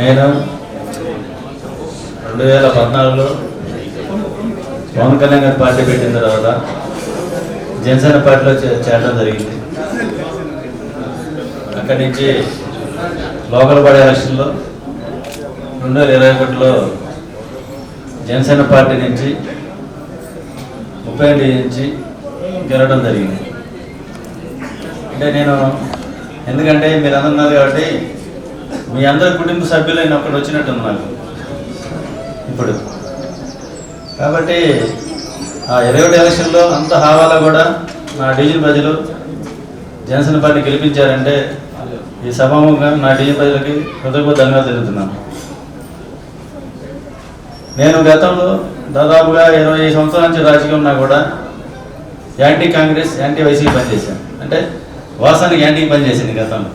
నేను 2014లో పవన్ కళ్యాణ్ గారి పార్టీ పెట్టిన తర్వాత జనసేన పార్టీలో చేరడం జరిగింది. అక్కడి నుంచి లోకల్ బాడీ ఎలక్షన్లో 2021లో జనసేన పార్టీ నుంచి 30 నుంచి గెలవడం జరిగింది. అంటే నేను ఎందుకంటే మీరు అన్నారు కాబట్టి మీ అందరి కుటుంబ సభ్యులు నేను అక్కడ వచ్చినట్టుంది నాకు ఇప్పుడు. కాబట్టి ఆ 21 ఎలక్షన్లో అంత హావాలో కూడా నా డివిజన్ ప్రజలు జనసేన పార్టీ గెలిపించారంటే ఈ సభాముఖంగా నా డివిజన్ ప్రజలకి హృదయపూర్వక ధన్యవాదాలు తెలుపుతున్నాను. నేను గతంలో దాదాపుగా 20 సంవత్సరాల నుంచి రాజకీయం ఉన్నా కూడా యాంటీ కాంగ్రెస్ యాంటీ వైసీపీ పనిచేశాను. అంటే వాసానికి యాంటీకి పనిచేసింది గతంలో.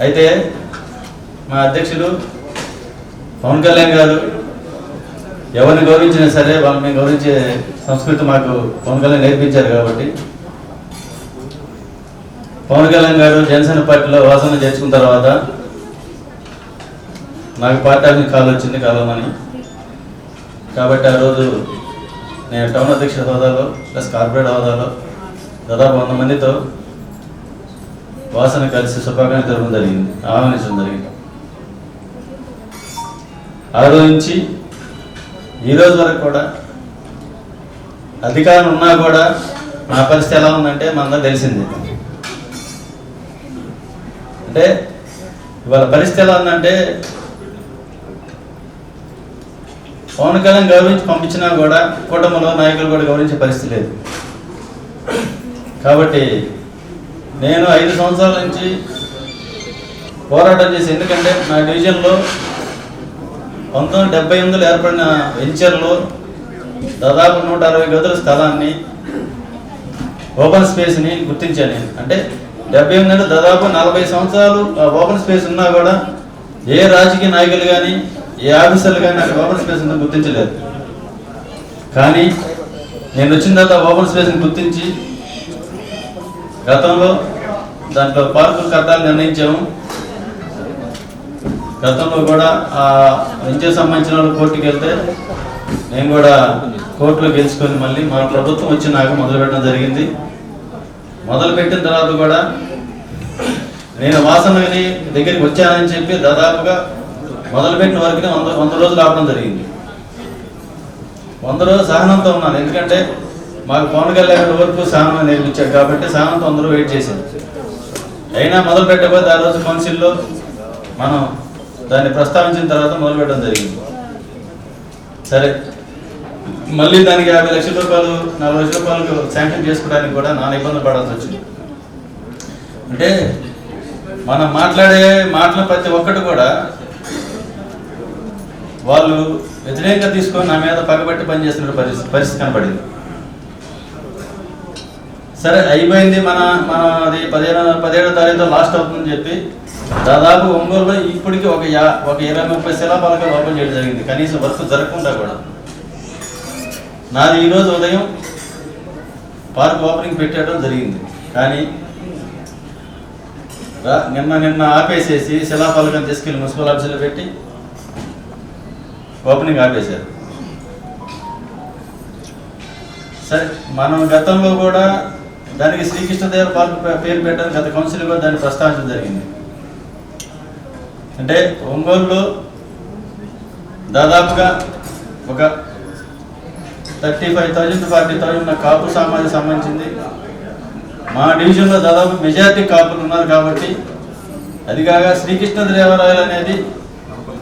అయితే మా అధ్యక్షులు పవన్ కళ్యాణ్ గారు ఎవరిని గౌరవించినా సరే వాళ్ళని మేము గౌరవించే సంస్కృతి మాకు పవన్ కళ్యాణ్ నేర్పించారు. కాబట్టి పవన్ కళ్యాణ్ గారు జనసేన పార్టీలో వాసన చేర్చుకున్న తర్వాత నాకు పార్టీ ఆఫీస్ కాల్ వచ్చింది కలవమని. కాబట్టి ఆ రోజు నేను టౌన్ అధ్యక్షుల హోదాలో ప్లస్ కార్పొరేట్ హోదాలో దాదాపు 100 మందితో వాసన కలిసి శుభాకాంక్షలు తెలపడం జరిగింది, ఆహ్వానించడం జరిగింది. ఆ రోజు నుంచి ఈ రోజు వరకు కూడా అధికారం ఉన్నా కూడా నా పరిస్థితి ఎలా ఉందంటే మనందరూ తెలిసింది. అంటే ఇవాళ పరిస్థితి ఎలా ఉందంటే పవన్ కళ్యాణ్ గౌరవించి పంపించినా కూడా కుటుంబంలో నాయకులు కూడా గౌరవించే పరిస్థితి లేదు. కాబట్టి నేను 5 సంవత్సరాల నుంచి పోరాటం చేసి, ఎందుకంటే నా డివిజన్లో 1978లో ఏర్పడిన వెంచర్లో దాదాపు 160 గదుల స్థలాన్ని ఓపెన్ స్పేస్ని గుర్తించాను నేను. అంటే 78 అంటే దాదాపు 40 సంవత్సరాలు ఓపెన్ స్పేస్ ఉన్నా కూడా ఏ రాజకీయ నాయకులు కానీ ఏ ఆఫీసర్లు కానీ నాకు ఓపెన్ స్పేస్ ఉందని గుర్తించలేదు. కానీ నేను వచ్చిన తర్వాత ఓపెన్ స్పేస్ని గుర్తించి గతంలో దాంట్లో పార్కులు కట్టాలని నిర్ణయించాము. గతంలో కూడా ఆ వెంచర్ సంబంధించిన వాళ్ళు కోర్టుకి వెళ్తే నేను కూడా కోర్టులో గెలుచుకొని మళ్ళీ మా ప్రభుత్వం వచ్చి నాకు మొదలుపెట్టడం జరిగింది. మొదలుపెట్టిన తర్వాత కూడా నేను వాసనని దగ్గరికి వచ్చానని చెప్పి దాదాపుగా మొదలుపెట్టిన వరకు 100 రోజులు ఆపడం జరిగింది. 100 రోజులు సహనంతో ఉన్నాను. ఎందుకంటే మాకు పవన్ కళ్యాణ్ వరకు సహనం నేర్పించాడు కాబట్టి సహనంతో అందరూ వెయిట్ చేశాను. అయినా మొదలు పెట్టకపోతే ఆ రోజు కౌన్సిల్లో మనం దాన్ని ప్రస్తావించిన తర్వాత మొదలుపెట్టడం జరిగింది. సరే, మళ్ళీ దానికి 50 లక్షల రూపాయలు 40 లక్షల రూపాయలకు శాంక్షన్ చేసుకోవడానికి కూడా నాన్న ఇబ్బంది పడాల్సి వచ్చింది. అంటే మనం మాట్లాడే మాటల ప్రతి ఒక్కటి కూడా వాళ్ళు వ్యతిరేకంగా తీసుకొని నా మీద పగబట్టి పనిచేస్తున్న పరిస్థితి కనపడింది. సరే, అయిపోయింది, అది 17వ తారీఖులో లాస్ట్ అవుతుందని చెప్పి దాదాపు ఒంగోలులో ఇప్పటికీ ఒక 20-30 శిలాఫలకాలు ఓపెన్ చేయడం జరిగింది, కనీసం వర్క్ జరగకుండా కూడా. నాది ఈరోజు ఉదయం పార్క్ ఓపెనింగ్ పెట్టడం జరిగింది. కానీ నిన్న ఆపేసేసి శిలాఫలకం తీసుకెళ్ళి మున్సిపల్ ఆఫీసులో పెట్టి ఓపెనింగ్ ఆపేశారు. సరే, మనం గతంలో కూడా దానికి శ్రీకృష్ణదేవర పార్క్ పేరు పెట్టడానికి గత కౌన్సిల్ కూడా దాన్ని ప్రస్తావించడం జరిగింది. అంటే ఒంగోలులో దాదాపుగా ఒక 35,000 to 40,000 ఉన్న కాపు సమాజం సంబంధించింది. మా డివిజన్లో దాదాపు మెజారిటీ కాపులు ఉన్నారు. కాబట్టి అది కాగా శ్రీకృష్ణదేవరాయలు అనేది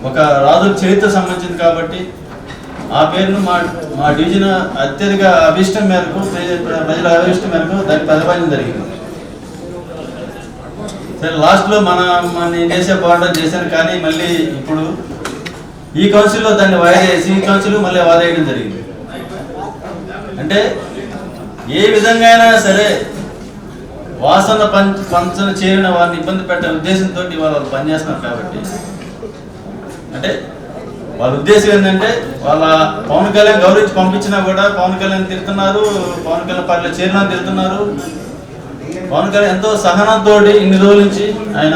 ఒక రాజుల చరిత్ర సంబంధించింది. కాబట్టి ఆ పేరును మా డివిజన్ అత్యధిక అభిష్టం మేరకు, ప్రజల అభిష్టం మేరకు దాన్ని ప్రతిపాదించడం జరిగింది. సరే, లాస్ట్లో నేను చేసే పోరాటం చేశాను. కానీ మళ్ళీ ఇప్పుడు ఈ కౌన్సిల్లో దాన్ని వాయిదా వేసి ఈ కౌన్సిల్ మళ్ళీ వాయిదా వేయడం జరిగింది. అంటే ఏ విధంగా అయినా సరే వాసన పంచన చేరిన వారిని ఇబ్బంది పెట్టే ఉద్దేశంతో వాళ్ళు పనిచేస్తున్నారు. కాబట్టి అంటే వాళ్ళ ఉద్దేశం ఏంటంటే వాళ్ళ పవన్ కళ్యాణ్ గౌరవించి పంపించినా కూడా పవన్ కళ్యాణ్ తిడుతున్నారు, పవన్ కళ్యాణ్ పార్టీలో చేరినా తిడుతున్నారు. పవన్ కళ్యాణ్ ఎంతో సహనంతో ఇన్ని రోజుల నుంచి ఆయన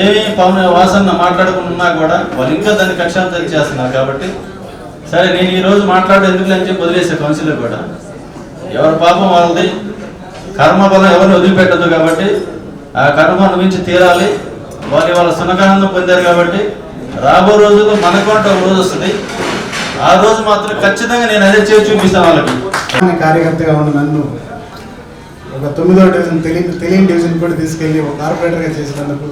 ఏమి పవన్ వాసన్న మాట్లాడుకున్నా కూడా వాళ్ళు ఇంకా దాన్ని కక్షాంతరం చేస్తున్నారు. కాబట్టి సరే నేను ఈరోజు ఎందుకు అని చెప్పి వదిలేసే కౌన్సిలర్ కూడా ఎవరి పాపం వాళ్ళది, కర్మబలం ఎవరిని వదిలిపెట్టదు. కాబట్టి ఆ కర్మ అనుభవించి తీరాలి. వాళ్ళ సునకానందం పొందారు. కాబట్టి రాబో రోజుల్లో మనకు ఒక రోజు వస్తుంది. ఆ రోజు మాత్రం ఖచ్చితంగా నేను అదే చేసి చూపిస్తాను వాళ్ళకి. కార్యకర్తగా ఉన్న నన్ను ఒక 9వ డివిజన్ తెలియని డివిజన్ కూడా తీసుకెళ్ళి ఒక కార్పొరేటర్గా చేసినందుకు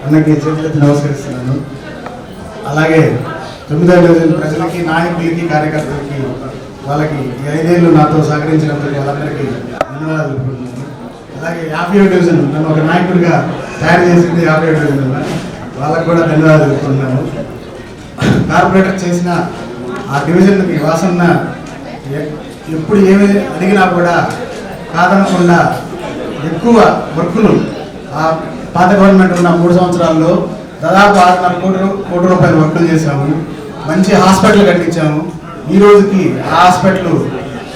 అన్నకి చేతులెత్తి నమస్కరిస్తున్నాను. అలాగే 9వ డివిజన్ ప్రజలకి, నాయకులకి, కార్యకర్తలకి, వాళ్ళకి 5 ఏళ్ళు నాతో సహకరించినందుకు వాళ్ళందరికీ ధన్యవాదాలు తెలుపుతున్నాను. అలాగే 50వ డివిజన్ నన్ను ఒక నాయకుడిగా తయారు చేసింది 50వ డివిజన్, వాళ్ళకు కూడా ధన్యవాదాలు తెలుపుతున్నాను. కార్పొరేటర్ చేసిన ఆ డివిజన్కి వాసన్న ఎప్పుడు ఏమి అడిగినా కూడా కాదనకుండా ఎక్కువ వర్కులు ఆ పాత గవర్నమెంట్ ఉన్న 3 సంవత్సరాల్లో దాదాపు 6.5 కోటి రూపాయల వర్కులు చేశాము. మంచి హాస్పిటల్ కట్టించాము. ఈ రోజుకి ఆ హాస్పిటల్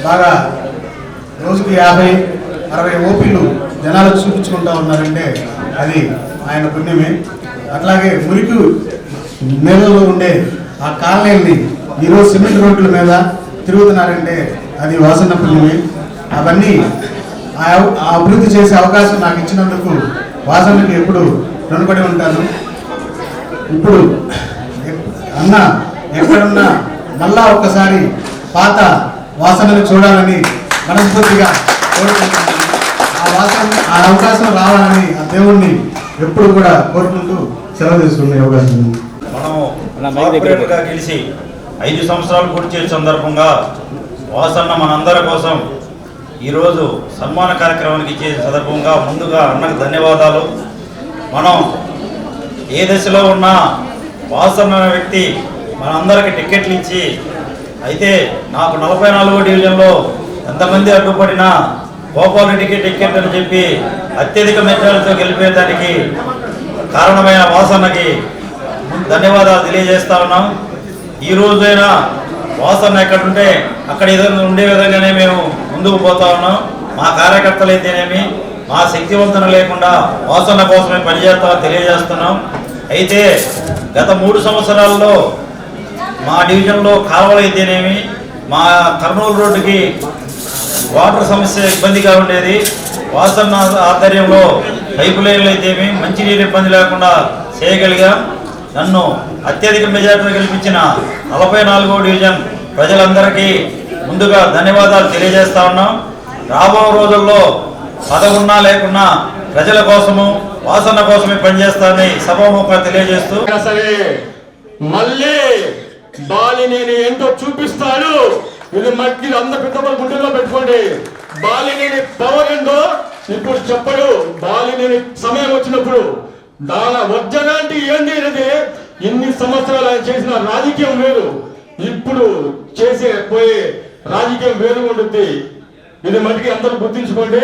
బాగా రోజుకి 50-60 ఓపీలు జనాలు చూపించుకుంటూ ఉన్నారంటే అది ఆయన పుణ్యమే. అట్లాగే మురికి నేలలో ఉండే ఆ కాలనీల్ని ఈరోజు సిమెంట్ రోడ్ల మీద తిరుగుతున్నారంటే అది వాసన్న పుణ్యమే. అవన్నీ ఆ అభివృద్ధి చేసే అవకాశం నాకు ఇచ్చినందుకు వాసన్నకి ఎప్పుడు రుణపడి ఉంటాను. ఇప్పుడు అన్న ఎక్కడున్నా మళ్ళా ఒక్కసారి పాత వాసనని చూడాలని మనస్ఫూర్తిగా కోరుకుంటున్నాను. ఆ అవకాశం రావాలని ఆ దేవుణ్ణి ఎప్పుడు కూడా కోరుకుంటూ సెలవు తీసుకునే అవకాశం ఉంది. మనం గెలిచి 5 సంవత్సరాలు పూర్తి చేసే సందర్భంగా వాసన్న మనందరి కోసం ఈరోజు సన్మాన కార్యక్రమానికి ఇచ్చే సందర్భంగా ముందుగా అన్నకు ధన్యవాదాలు. మనం ఏ దశలో ఉన్నా వాసన్న అనే వ్యక్తి మనందరికి టికెట్లు ఇచ్చి, అయితే నాకు 44వ డివిజన్లో ఎంతమంది అడ్డుపడినా గోపాలరెడ్డికి టికెట్ అని చెప్పి అత్యధిక మెజారిటీతో గెలిపేదానికి కారణమైన వాసన్నకి ధన్యవాదాలు తెలియజేస్తా ఉన్నాం. ఈ రోజైనా వాసన్న ఎక్కడుంటే అక్కడ ఏదైనా ఉండే విధంగానే మేము ముందుకు పోతా ఉన్నాం. మా కార్యకర్తలు అయితేనేమి మా శక్తివంతన లేకుండా వాసన్న కోసమే పనిచేస్తామని తెలియజేస్తున్నాం. అయితే గత 3 సంవత్సరాల్లో మా డివిజన్లో కాలువలు అయితేనేమి, మా కర్నూలు రోడ్డుకి వాటర్ సమస్య ఇబ్బందిగా ఉండేది. వాసన్న ఆధ్వర్యంలో పైపు లైన్లు అయితేమి మంచినీరు ఇబ్బంది లేకుండా చేయగలిగాం. నన్ను అత్యధిక మెజార్టీలో గెలిపించిన 44వ డివిజన్ ప్రజలందరికీ ముందుగా ధన్యవాదాలు తెలియజేస్తా ఉన్నాం. రాబో రోజుల్లో పదవున్నా లేకున్నా ప్రజల కోసము వాసన్న కోసమే పనిచేస్తానని సభాముఖంగా తెలియజేస్తూ సరే మళ్ళీ బాలినేని ఏంటో చూపిస్తాడు. ఇది మట్టి అంత పెద్ద గుండెల్లో పెట్టుకోండి. బాలినేని పవర్ ఏంటో ఇప్పుడు చెప్పడు. బాలినేని సమయం వచ్చినప్పుడు దాని వజ్జనాంటి ఏంటి అనేది ఇన్ని సంవత్సరాలు ఆయన చేసిన రాజకీయం వేరు, ఇప్పుడు చేసే పోయే రాజకీయం వేరు ఉంటుంది. ఇది మట్టికి అందరూ గుర్తించుకోండి.